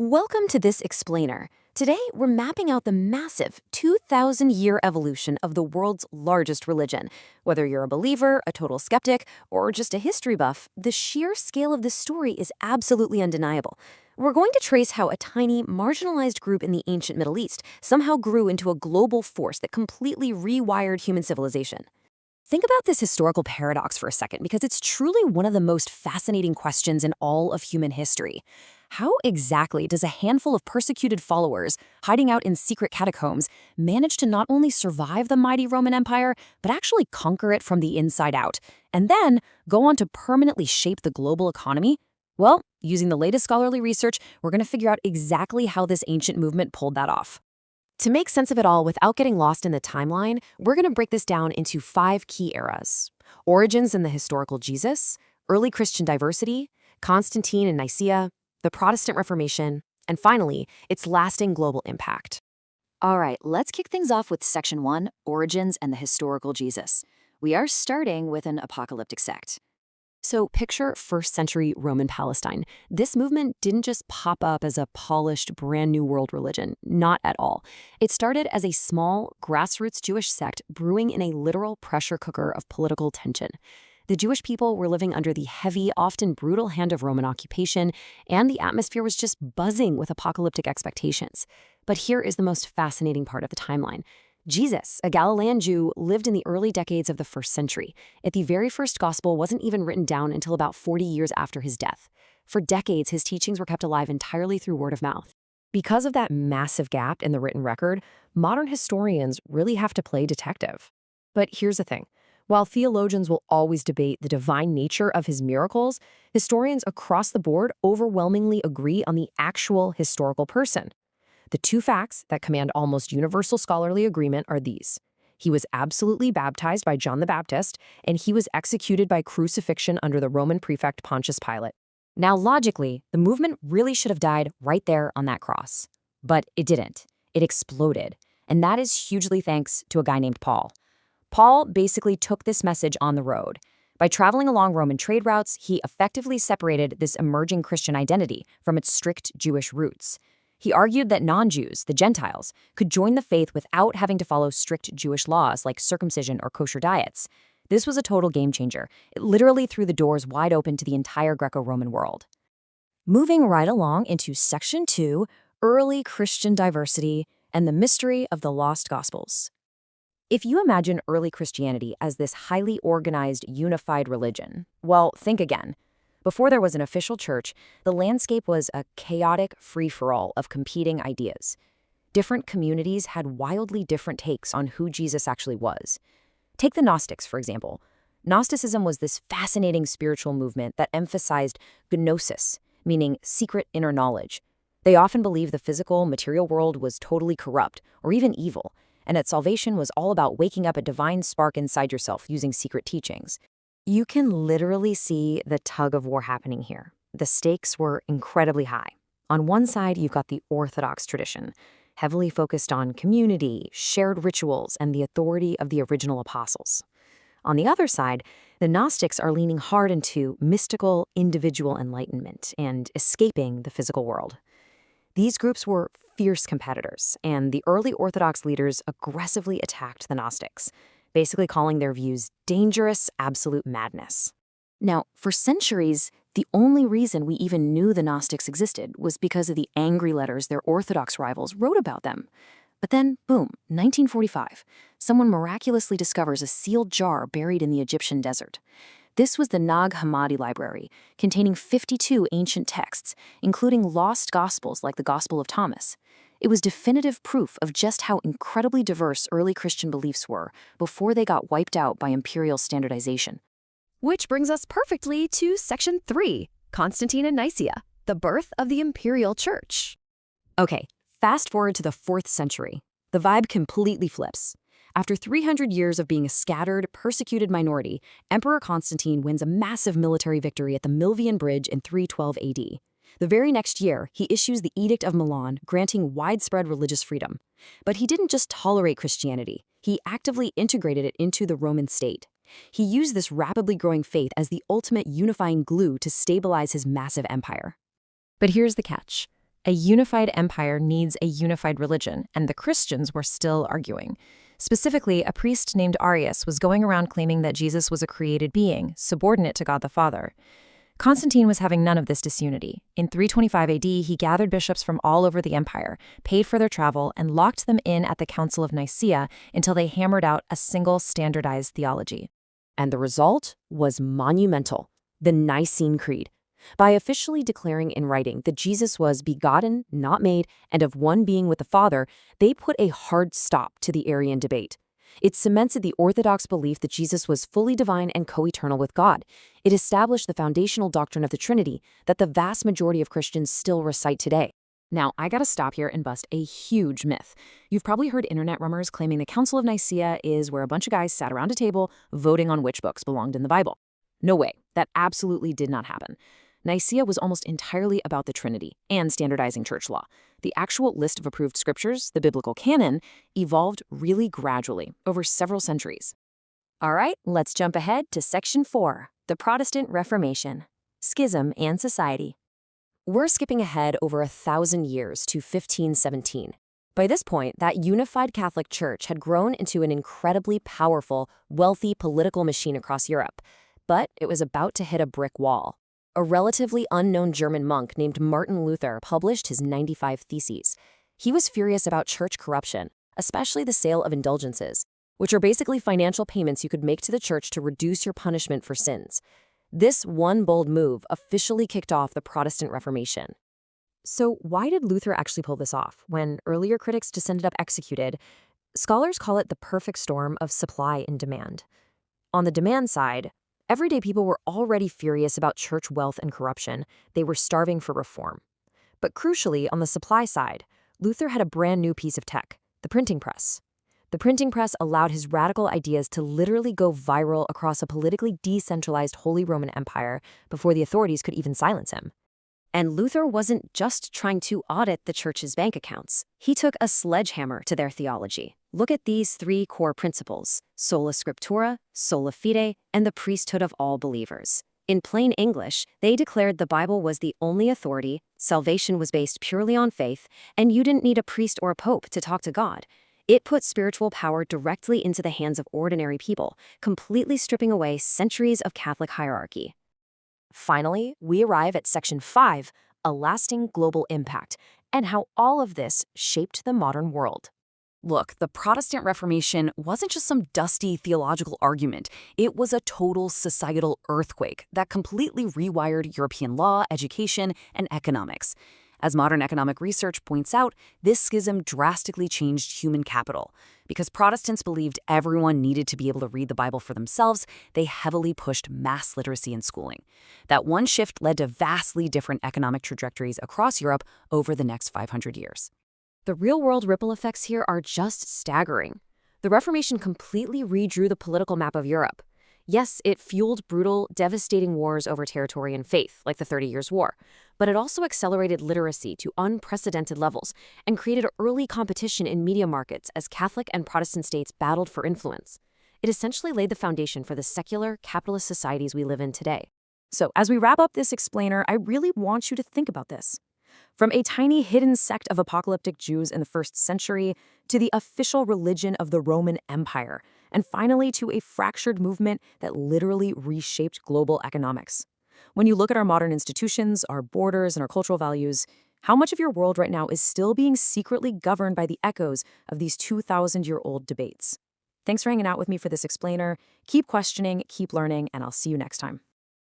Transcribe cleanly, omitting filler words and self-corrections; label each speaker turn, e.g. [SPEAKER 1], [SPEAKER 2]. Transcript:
[SPEAKER 1] Welcome to this explainer. Today, we're mapping out the massive 2,000-year evolution of the world's largest religion. Whether you're a believer, a total skeptic, or just a history buff, the sheer scale of this story is absolutely undeniable. We're going to trace how a tiny, marginalized group in the ancient Middle East somehow grew into a global force that completely rewired human civilization. Think about this historical paradox for a second, because it's truly one of the most fascinating questions in all of human history. How exactly does a handful of persecuted followers, hiding out in secret catacombs, manage to not only survive the mighty Roman Empire, but actually conquer it from the inside out, and then go on to permanently shape the global economy? Well, using the latest scholarly research, we're going to figure out exactly how this ancient movement pulled that off. To make sense of it all without getting lost in the timeline, we're going to break this down into 5 key eras: origins in the historical Jesus, early Christian diversity, Constantine and Nicaea, the Protestant Reformation, and finally, its lasting global impact. All right, let's kick things off with Section 1, Origins and the Historical Jesus. We are starting with an apocalyptic sect. So picture first-century Roman Palestine. This movement didn't just pop up as a polished, brand-new world religion. Not at all. It started as a small, grassroots Jewish sect brewing in a literal pressure cooker of political tension. The Jewish people were living under the heavy, often brutal hand of Roman occupation, and the atmosphere was just buzzing with apocalyptic expectations. But here is the most fascinating part of the timeline. Jesus, a Galilean Jew, lived in the early decades of the 1st century. Yet the very first gospel wasn't even written down until about 40 years after his death. For decades, his teachings were kept alive entirely through word of mouth. Because of that massive gap in the written record, modern historians really have to play detective. But here's the thing. While theologians will always debate the divine nature of his miracles, historians across the board overwhelmingly agree on the actual historical person. The 2 facts that command almost universal scholarly agreement are these. He was absolutely baptized by John the Baptist, and he was executed by crucifixion under the Roman prefect Pontius Pilate. Now, logically, the movement really should have died right there on that cross. But it didn't. It exploded. And that is hugely thanks to a guy named Paul. Paul basically took this message on the road. By traveling along Roman trade routes, he effectively separated this emerging Christian identity from its strict Jewish roots. He argued that non-Jews, the Gentiles, could join the faith without having to follow strict Jewish laws like circumcision or kosher diets. This was a total game changer. It literally threw the doors wide open to the entire Greco-Roman world. Moving right along into Section 2, Early Christian Diversity and the Mystery of the Lost Gospels. If you imagine early Christianity as this highly organized, unified religion, well, think again. Before there was an official church, the landscape was a chaotic free-for-all of competing ideas. Different communities had wildly different takes on who Jesus actually was. Take the Gnostics, for example. Gnosticism was this fascinating spiritual movement that emphasized gnosis, meaning secret inner knowledge. They often believed the physical, material world was totally corrupt or even evil, and that salvation was all about waking up a divine spark inside yourself using secret teachings. You can literally see the tug of war happening here. The stakes were incredibly high. On one side, you've got the Orthodox tradition, heavily focused on community, shared rituals, and the authority of the original apostles. On the other side, the Gnostics are leaning hard into mystical, individual enlightenment and escaping the physical world. These groups were fierce competitors, and the early Orthodox leaders aggressively attacked the Gnostics, basically calling their views dangerous, absolute madness. Now, for centuries, the only reason we even knew the Gnostics existed was because of the angry letters their Orthodox rivals wrote about them. But then, boom, 1945, someone miraculously discovers a sealed jar buried in the Egyptian desert. This was the Nag Hammadi Library, containing 52 ancient texts, including lost gospels like the Gospel of Thomas. It was definitive proof of just how incredibly diverse early Christian beliefs were before they got wiped out by imperial standardization.
[SPEAKER 2] Which brings us perfectly to Section 3, Constantine and Nicaea, the birth of the imperial church.
[SPEAKER 1] Okay, fast forward to the 4th century. The vibe completely flips. After 300 years of being a scattered, persecuted minority, Emperor Constantine wins a massive military victory at the Milvian Bridge in 312 AD. The very next year, he issues the Edict of Milan, granting widespread religious freedom. But he didn't just tolerate Christianity. He actively integrated it into the Roman state. He used this rapidly growing faith as the ultimate unifying glue to stabilize his massive empire. But here's the catch. A unified empire needs a unified religion, and the Christians were still arguing. Specifically, a priest named Arius was going around claiming that Jesus was a created being, subordinate to God the Father. Constantine was having none of this disunity. In 325 AD, he gathered bishops from all over the empire, paid for their travel, and locked them in at the Council of Nicaea until they hammered out a single standardized theology. And the result was monumental: the Nicene Creed. By officially declaring in writing that Jesus was begotten, not made, and of one being with the Father, they put a hard stop to the Arian debate. It cemented the orthodox belief that Jesus was fully divine and co-eternal with God. It established the foundational doctrine of the Trinity that the vast majority of Christians still recite today. Now, I gotta stop here and bust a huge myth. You've probably heard internet rumors claiming the Council of Nicaea is where a bunch of guys sat around a table voting on which books belonged in the Bible. No way, that absolutely did not happen. Nicaea was almost entirely about the Trinity and standardizing church law. The actual list of approved scriptures, the biblical canon, evolved really gradually over several centuries. All right, let's jump ahead to Section 4, the Protestant Reformation, Schism and Society. We're skipping ahead over 1,000 years to 1517. By this point, that unified Catholic Church had grown into an incredibly powerful, wealthy political machine across Europe. But it was about to hit a brick wall. A relatively unknown German monk named Martin Luther published his 95 Theses. He was furious about church corruption, especially the sale of indulgences, which are basically financial payments you could make to the church to reduce your punishment for sins. This one bold move officially kicked off the Protestant Reformation. So why did Luther actually pull this off when earlier critics just ended up executed? Scholars call it the perfect storm of supply and demand. On the demand side, everyday people were already furious about church wealth and corruption. They were starving for reform. But crucially, on the supply side, Luther had a brand new piece of tech, the printing press. The printing press allowed his radical ideas to literally go viral across a politically decentralized Holy Roman Empire before the authorities could even silence him. And Luther wasn't just trying to audit the church's bank accounts. He took a sledgehammer to their theology. Look at these three core principles: sola scriptura, sola fide, and the priesthood of all believers. In plain English, they declared the Bible was the only authority, salvation was based purely on faith, and you didn't need a priest or a pope to talk to God. It put spiritual power directly into the hands of ordinary people, completely stripping away centuries of Catholic hierarchy. Finally, we arrive at Section 5, a lasting global impact, and how all of this shaped the modern world. Look, the Protestant Reformation wasn't just some dusty theological argument. It was a total societal earthquake that completely rewired European law, education, and economics. As modern economic research points out, this schism drastically changed human capital. Because Protestants believed everyone needed to be able to read the Bible for themselves, they heavily pushed mass literacy and schooling. That one shift led to vastly different economic trajectories across Europe over the next 500 years. The real-world ripple effects here are just staggering. The Reformation completely redrew the political map of Europe. Yes, it fueled brutal, devastating wars over territory and faith, like the 30 Years' War, but it also accelerated literacy to unprecedented levels and created early competition in media markets as Catholic and Protestant states battled for influence. It essentially laid the foundation for the secular, capitalist societies we live in today. So, as we wrap up this explainer, I really want you to think about this. From a tiny hidden sect of apocalyptic Jews in the 1st century to the official religion of the Roman Empire, and finally to a fractured movement that literally reshaped global economics. When you look at our modern institutions, our borders, and our cultural values, how much of your world right now is still being secretly governed by the echoes of these 2,000-year-old debates? Thanks for hanging out with me for this explainer. Keep questioning, keep learning, and I'll see you next time.